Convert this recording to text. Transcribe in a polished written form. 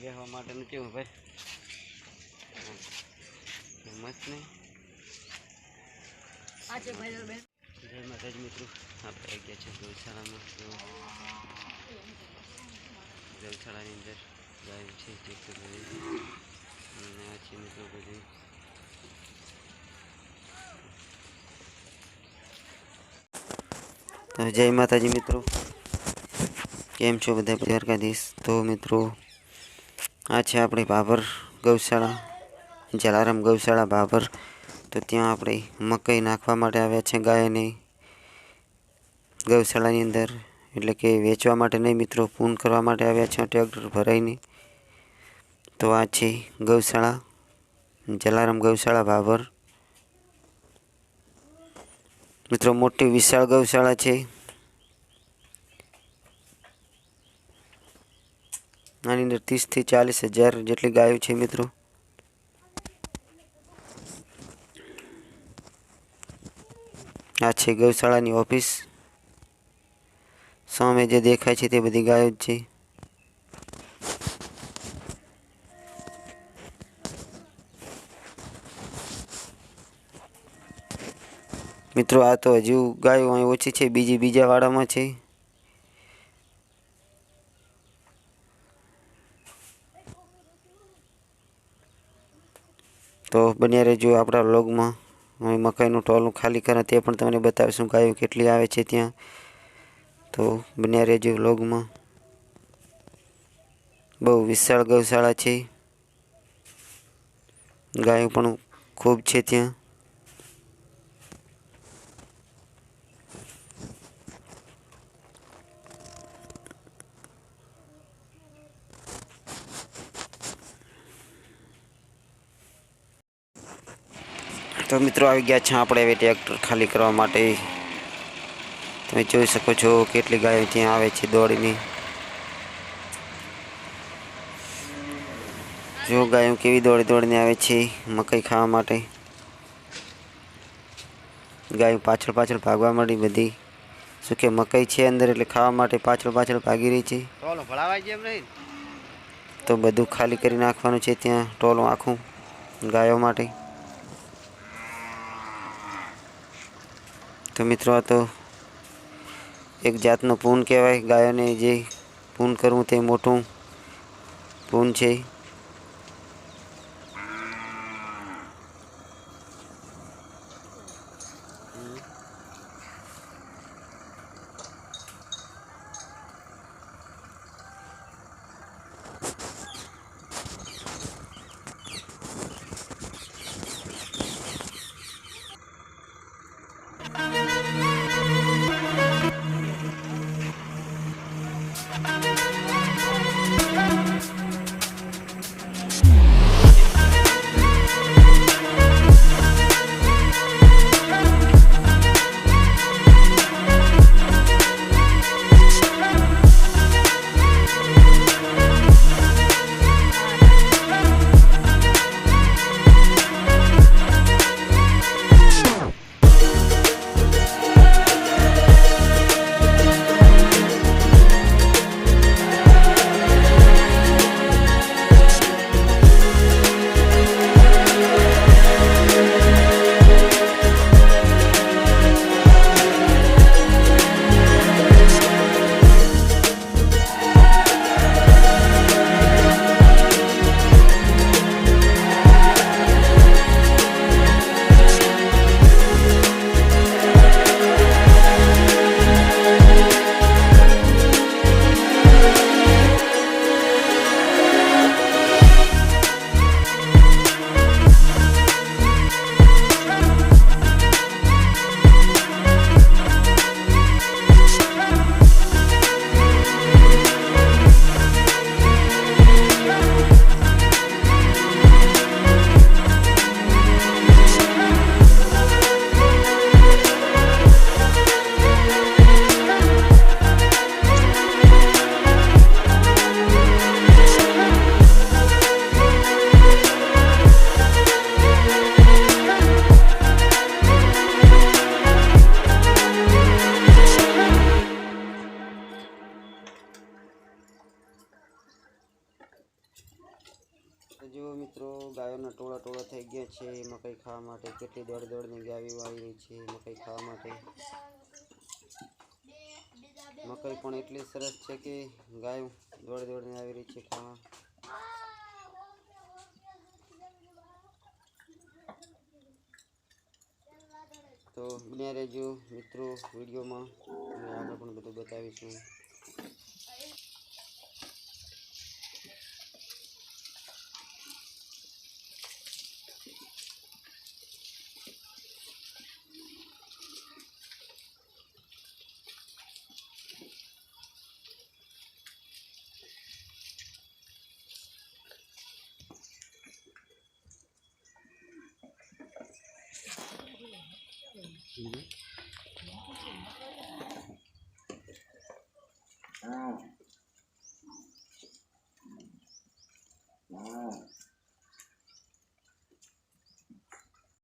બેહવા માટેનું કેવું ભાઈ મસ્ત નહીં જય માતાજી મિત્રો આપણે આવી ગયા છે ગૌશાળામાં તો ગૌશાળાની અંદર ગાય છે ચેક કરી અને આ છે મિત્રો બધી તો જય માતાજી મિત્રો કેમ છો બધા દ્વારકાધીશ તો મિત્રો આ છે આપણી ભાભર ગૌશાળા જલારામ ગૌશાળા ભાભર તો ત્યાં આપણે મકાઈ નાખવા માટે આવ્યા છે ગાયને ગૌશાળાની અંદર એટલે કે વેચવા માટે નહીં મિત્રો પૂન કરવા માટે આવ્યા છે ટ્રેક્ટર ભરાઈને તો આ છે ગૌશાળા જલારામ ગૌશાળા ભાભર મિત્રો મોટી વિશાળ ગૌશાળા છે આની અંદર 30 થી 40,000 જેટલી ગાયો છે મિત્રો આ છે ગૌશાળાની ઓફિસ સામે જે દેખાય છે તે બધી ગાયો જ છે મિત્રો આ તો હજુ ગાયો અહીં ઓછી છે બીજા વાડામાં છે તો બન્યા રહેજો આપણા વ્લોગમાં હવે મકાઈનું ટોલું ખાલી કરે તે પણ તમને બતાવીશું ગાયો કેટલી આવે છે ત્યાં તો બન્યા રહેજો વ્લોગમાં બહુ વિશાળ ગૌશાળા છે ગાયો પણ ખૂબ છે ત્યાં તો મિત્રો આવી ગયા છે આપણે હવે ટ્રેક્ટર ખાલી કરવા માટે તમે જોઈ શકો છો કેટલી ગાયો ત્યાં આવે છે દોડીને જો ગાયો કેવી દોડીને આવે છે મકાઈ ખાવા માટે ગાયો પાછળ ભાગવા માંડી બધી શું કે મકાઈ છે અંદર એટલે ખાવા માટે પાછળ ભાગી રહી છે તો બધું ખાલી કરી નાખવાનું છે ત્યાં ટોલું આખું ગાયો માટે તો મિત્રો આ તો એક જાતનું પૂન કહેવાય ગાયોને જે પૂન કરવું તે મોટું પૂન છે જુઓ મિત્રો, ગાયોના ટોળા થઈ ગયા છે મકાઈ ખાવા માટે. કેટલી દોડની ગાયો આવી રહી છે મકાઈ ખાવા માટે. મકાઈ પણ એટલી સરસ છે કે ગાયો દોડને આવી રહી છે ખાવા. તો બન્યા રહેજો મિત્રો વિડીયોમાં, અમે આગળ પણ બધું બતાવીશું.